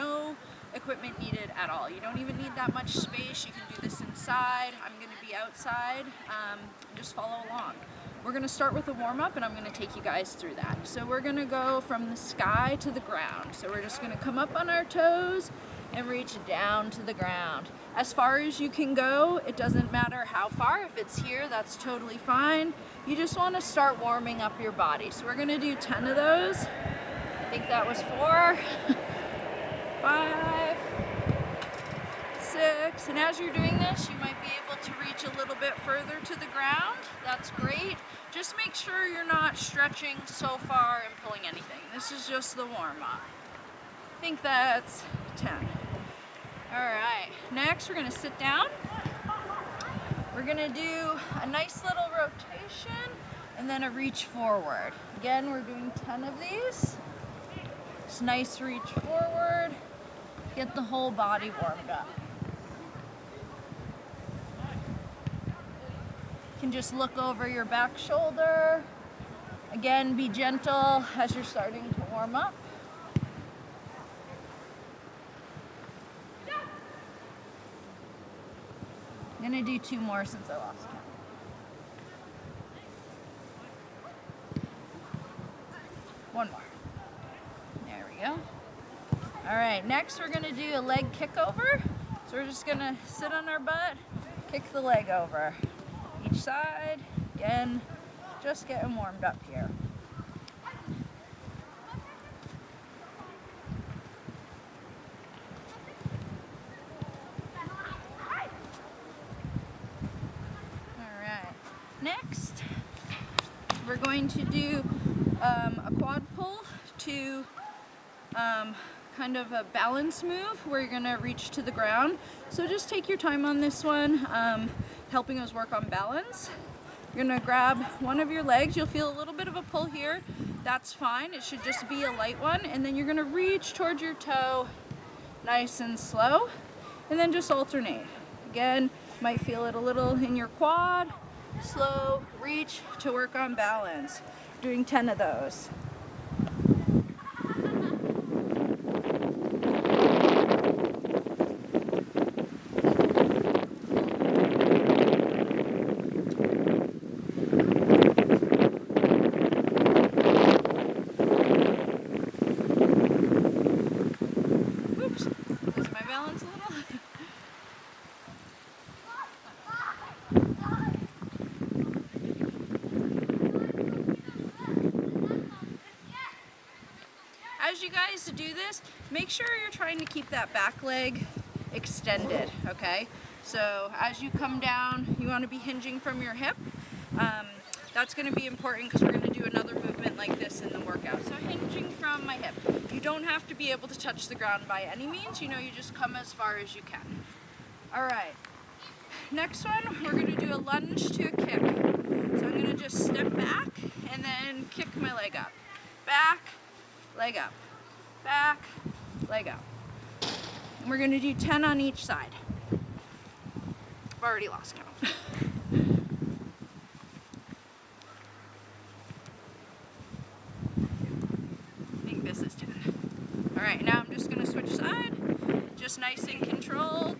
no equipment needed at all. You don't even need that much space. You can do this inside. I'm going to be outside. Just follow along. We're going to start with a warm-up, and I'm going to take you guys through that. So we're going to go from the sky to the ground. So we're just going to come up on our toes and reach down to the ground. As far as you can go, it doesn't matter how far. If it's here, that's totally fine. You just want to start warming up your body. So we're going to do 10 of those. I think that was 4, 5, 6, and as you're doing this, you might be able to reach a little bit further to the ground. That's great. Just make sure you're not stretching so far and pulling anything. This is just the warm-up. I think that's 10. All right, next we're gonna sit down. We're gonna do a nice little rotation and then a reach forward. Again, we're doing 10 of these. Just nice reach forward. Get the whole body warmed up. You can just look over your back shoulder. Again, be gentle as you're starting to warm up. I'm gonna do 2 more since I lost count. One more. There we go. All right, next we're gonna do a leg kick over. So we're just gonna sit on our butt, kick the leg over. Each side, again, just getting warmed up here. All right, next we're going to do a quad pull to kind of a balance move where you're gonna reach to the ground. So just take your time on this one, helping us work on balance. You're gonna grab one of your legs. You'll feel a little bit of a pull here. That's fine. It should just be a light one. And then you're gonna reach towards your toe, nice and slow. And then just alternate. Again, might feel it a little in your quad. Slow reach to work on balance. Doing 10 of those. As you guys do this, make sure you're trying to keep that back leg extended, okay? So as you come down, you want to be hinging from your hip. That's going to be important because we're going to do another movement like this in the workout. So hinging from my hip. You don't have to be able to touch the ground by any means. You know, you just come as far as you can. All right. Next one, we're going to do a lunge to a kick. So I'm going to just step back and then kick my leg up. Back, leg up. Back, leg up. And we're going to do 10 on each side. I've already lost count. I think this is 10. All right, now I'm just going to switch side. Just nice and controlled.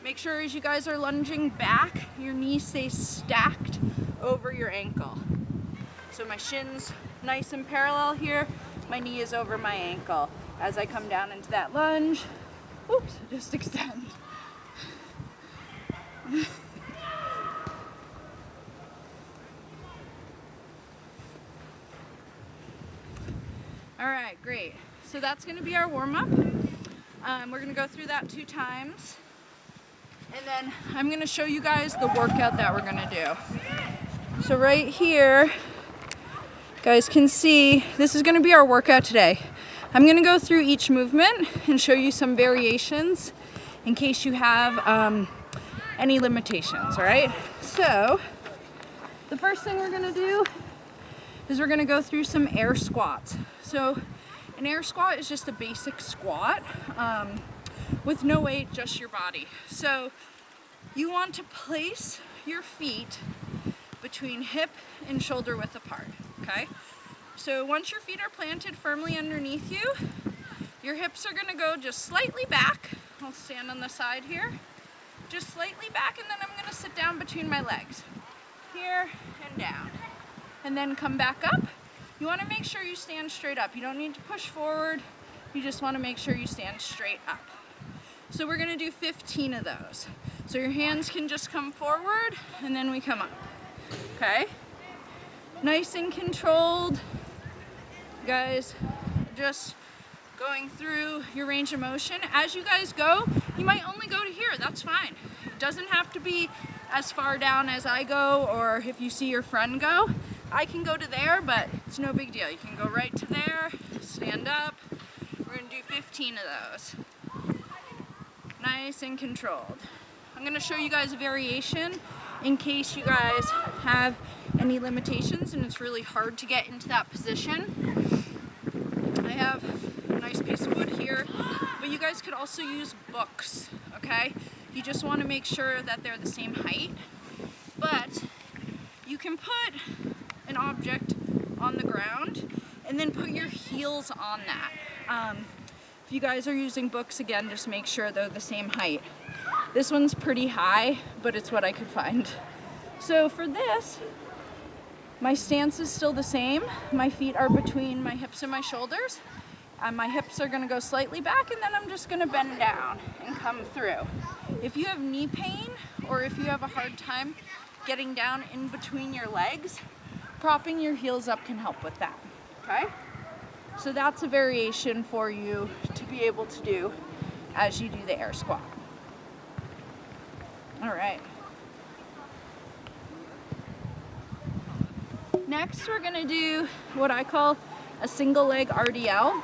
Make sure as you guys are lunging back, your knee stays stacked over your ankle. So my shin's nice and parallel here. My knee is over my ankle. As I come down into that lunge, oops, just extend. All right, great. So that's gonna be our warm-up. We're gonna go through that 2 times. And then I'm gonna show you guys the workout that we're gonna do. So right here, guys can see, this is gonna be our workout today. I'm gonna go through each movement and show you some variations in case you have any limitations, all right? So, the first thing we're gonna do is we're gonna go through some air squats. So, an air squat is just a basic squat with no weight, just your body. So, you want to place your feet between hip and shoulder width apart, okay? So once your feet are planted firmly underneath you, your hips are gonna go just slightly back. I'll stand on the side here. Just slightly back, and then I'm gonna sit down between my legs. Here and down. And then come back up. You wanna make sure you stand straight up. You don't need to push forward. You just wanna make sure you stand straight up. So we're gonna do 15 of those. So your hands can just come forward, and then we come up, okay? Nice and controlled. Guys, just going through your range of motion. As you guys go, you might only go to here, that's fine. It doesn't have to be as far down as I go, or if you see your friend go. I can go to there, but it's no big deal. You can go right to there, stand up. We're gonna do 15 of those. Nice and controlled. I'm gonna show you guys a variation in case you guys have any limitations and it's really hard to get into that position. I have a nice piece of wood here, but you guys could also use books, okay? You just want to make sure that they're the same height, but you can put an object on the ground and then put your heels on that. If you guys are using books, again, just make sure they're the same height. This one's pretty high, but it's what I could find. So for this, my stance is still the same. My feet are between my hips and my shoulders. My hips are gonna go slightly back, and then I'm just gonna bend down and come through. If you have knee pain, or if you have a hard time getting down in between your legs, propping your heels up can help with that, okay? So that's a variation for you to be able to do as you do the air squat. All right. Next, we're gonna do what I call a single leg RDL.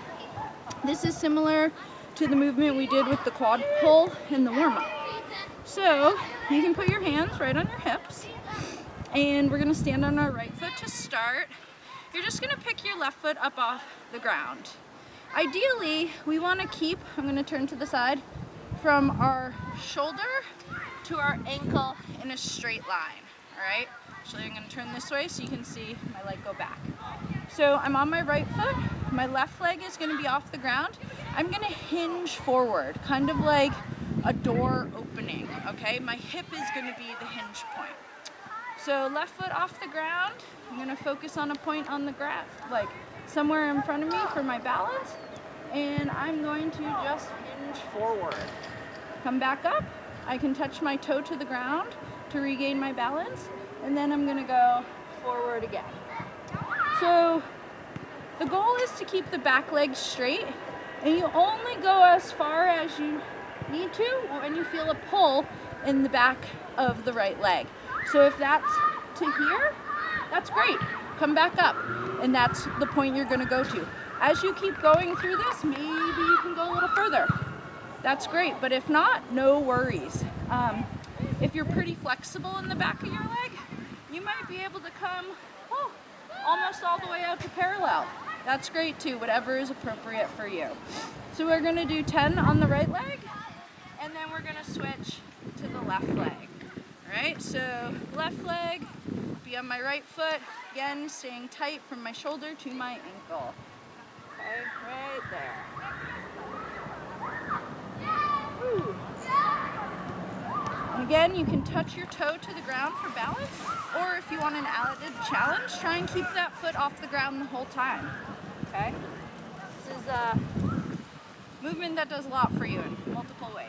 This is similar to the movement we did with the quad pull in the warm-up. So you can put your hands right on your hips, and we're gonna stand on our right foot to start. You're just gonna pick your left foot up off the ground. Ideally, we wanna keep, I'm gonna turn to the side, from our shoulder to our ankle in a straight line, all right? Actually, I'm gonna turn this way so you can see my leg go back. So I'm on my right foot, my left leg is gonna be off the ground. I'm gonna hinge forward, kind of like a door opening, okay? My hip is gonna be the hinge point. So left foot off the ground, I'm gonna focus on a point on the grass, like somewhere in front of me for my balance, and I'm going to just hinge forward. Come back up, I can touch my toe to the ground to regain my balance, and then I'm gonna go forward again. So the goal is to keep the back leg straight, and you only go as far as you need to when you feel a pull in the back of the right leg. So if that's to here, that's great. Come back up, and that's the point you're gonna go to. As you keep going through this, maybe you can go a little further. That's great, but if not, no worries. If you're pretty flexible in the back of your leg, you might be able to come almost all the way out to parallel. That's great too, whatever is appropriate for you. So we're gonna do 10 on the right leg, and then we're gonna switch to the left leg. All right, so left leg, be on my right foot, again, staying tight from my shoulder to my ankle. Okay, right there. Woo. And again, you can touch your toe to the ground for balance, or if you want an added challenge, try and keep that foot off the ground the whole time, okay? This is a movement that does a lot for you in multiple ways.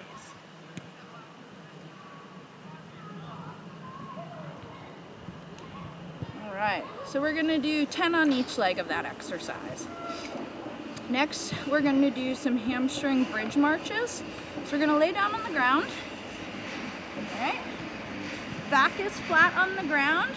All right, so we're gonna do 10 on each leg of that exercise. Next, we're gonna do some hamstring bridge marches. So we're gonna lay down on the ground. All right, back is flat on the ground,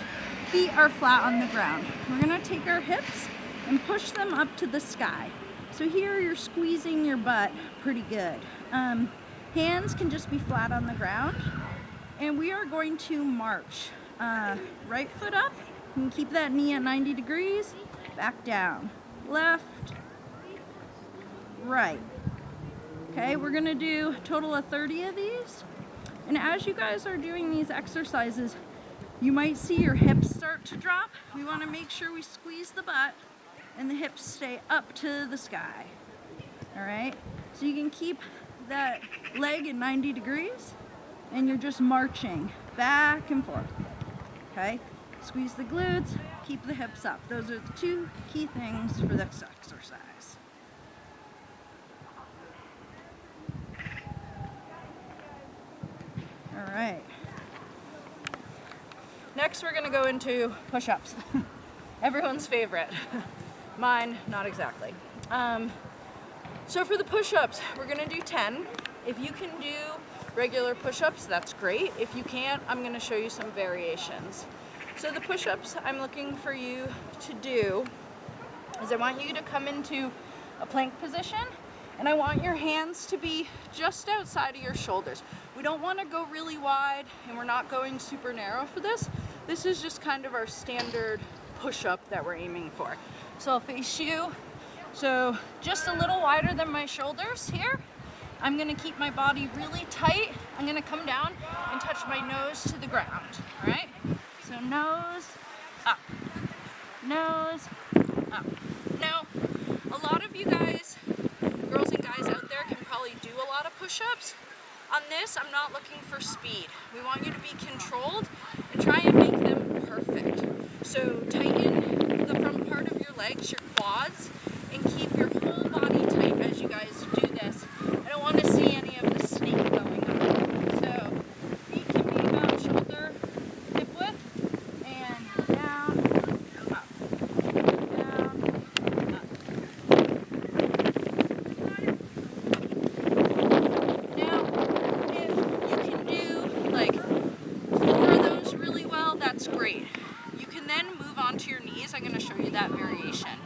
feet are flat on the ground. We're gonna take our hips and push them up to the sky. So here you're squeezing your butt pretty good. Hands can just be flat on the ground. And we are going to march. Right foot up, you can keep that knee at 90 degrees, back down. Left, right. Okay, we're gonna do a total of 30 of these. And as you guys are doing these exercises, you might see your hips start to drop. We wanna make sure we squeeze the butt and the hips stay up to the sky. All right, so you can keep that leg at 90 degrees and you're just marching back and forth. Okay, squeeze the glutes, keep the hips up. Those are the two key things for this exercise. All right. Next, we're gonna go into push-ups. Everyone's favorite. Mine, not exactly. So for the push-ups, we're gonna do 10. If you can do regular push-ups, that's great. If you can't, I'm gonna show you some variations. So the push-ups I'm looking for you to do is I want you to come into a plank position, and I want your hands to be just outside of your shoulders. We don't want to go really wide, and we're not going super narrow for this. This is just kind of our standard push-up that we're aiming for. So I'll face you. So just a little wider than my shoulders here. I'm gonna keep my body really tight. I'm gonna come down and touch my nose to the ground, all right? So nose, up, nose, up. Now, a lot of you guys, girls and guys out there, can probably do a lot of push-ups. On this, I'm not looking for speed. We want you to be controlled and try and make them perfect. So tighten the front part of your legs, your quads, and keep your whole body tight as you guys do this. I don't want to see any of the snake going on. So feet can be about shoulder hip width, and down, up, down, up. Now, if you can do like 4 of those really well, that's great. You can then move on to your knees. I'm going to show you that variation.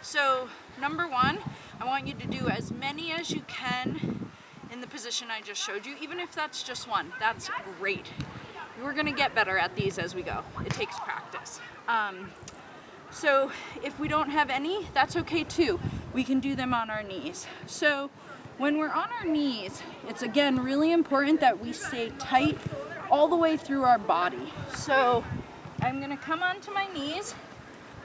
So number 1, I want you to do as many as you can in the position I just showed you. Even if that's just 1, that's great. We're going to get better at these as we go. It takes practice. So if we don't have any, that's okay too. We can do them on our knees. So when we're on our knees, it's again really important that we stay tight all the way through our body. So I'm going to come onto my knees.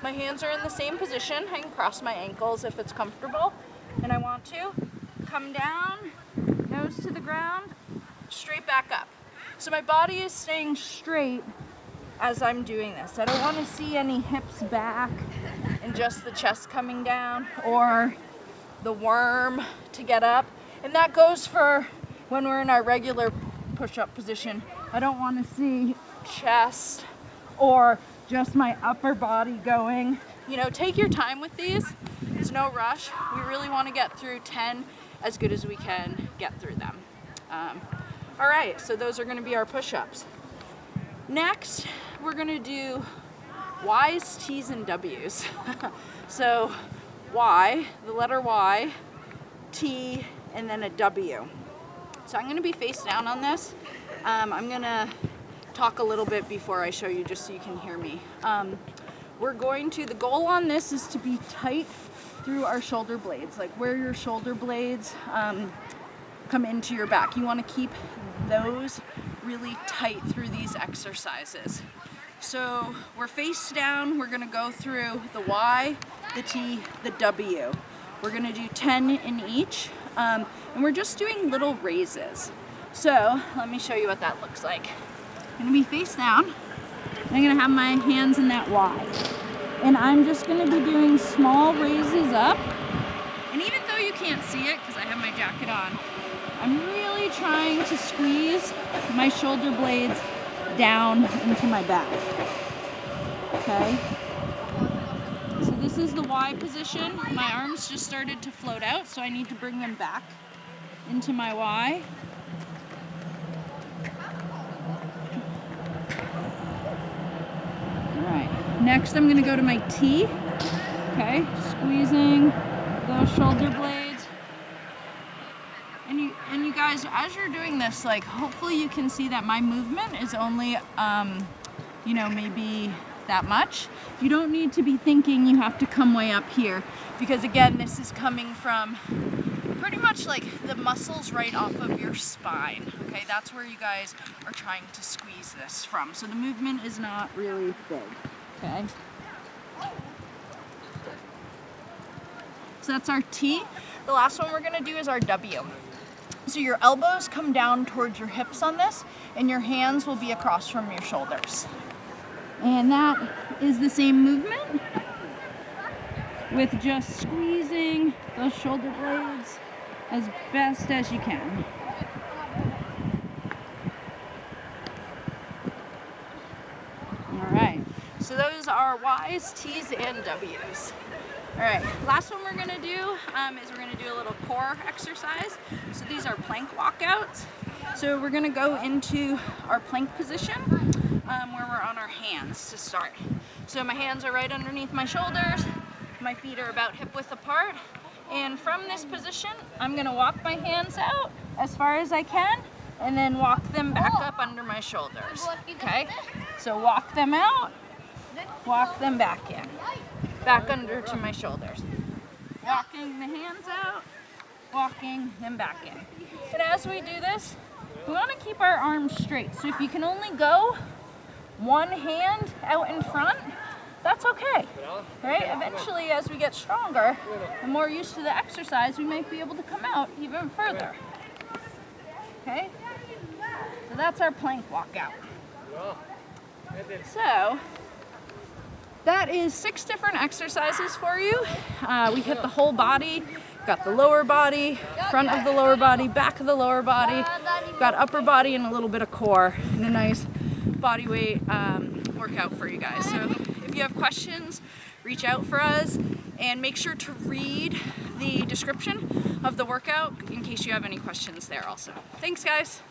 My hands are in the same position. I can cross my ankles if it's comfortable. And I want to come down, nose to the ground, straight back up. So my body is staying straight as I'm doing this. I don't want to see any hips back and just the chest coming down or the worm to get up. And that goes for when we're in our regular push-up position. I don't want to see chest or just my upper body going. You know, take your time with these. It's no rush. We really want to get through 10 as good as we can get through them. All right, so those are going to be our push-ups. Next, we're going to do Y's, T's, and W's. So Y, the letter Y, T, and then a W. So I'm going to be face down on this. I'm going to talk a little bit before I show you just so you can hear me. The goal on this is to be tight through our shoulder blades, like where your shoulder blades come into your back. You want to keep those really tight through these exercises. So we're face down, we're going to go through the Y, the T, the W. We're going to do 10 in each, and we're just doing little raises. So let me show you what that looks like. I'm going to be face down, and I'm going to have my hands in that Y. And I'm just going to be doing small raises up. And even though you can't see it, because I have my jacket on, I'm really trying to squeeze my shoulder blades down into my back. Okay? So this is the Y position. My arms just started to float out, so I need to bring them back into my Y. Next, I'm going to go to my T, okay, squeezing those shoulder blades. And you guys, as you're doing this, like, hopefully you can see that my movement is only, you know, maybe that much. You don't need to be thinking you have to come way up here, because again, this is coming from pretty much like the muscles right off of your spine, okay? That's where you guys are trying to squeeze this from. So the movement is not really big. Okay. So that's our T. The last one we're gonna do is our W. So your elbows come down towards your hips on this, and your hands will be across from your shoulders. And that is the same movement with just squeezing those shoulder blades as best as you can. All right, so those are Y's, T's, and W's. All right, last one we're gonna do is we're gonna do a little core exercise. So these are plank walkouts. So we're gonna go into our plank position where we're on our hands to start. So my hands are right underneath my shoulders, my feet are about hip width apart, and from this position, I'm gonna walk my hands out as far as I can, and then walk them back up under my shoulders, okay? So walk them out, walk them back in. Back under to my shoulders. Walking the hands out, walking them back in. And as we do this, we want to keep our arms straight. So if you can only go one hand out in front, that's okay. Right? Eventually, as we get stronger and more used to the exercise, we might be able to come out even further. Okay? So that's our plank walkout. So that is 6 different exercises for you. We hit the whole body, got the lower body, front of the lower body, back of the lower body, got upper body and a little bit of core, and a nice body weight workout for you guys. So if you have questions, reach out for us, and make sure to read the description of the workout in case you have any questions there also. Thanks, guys.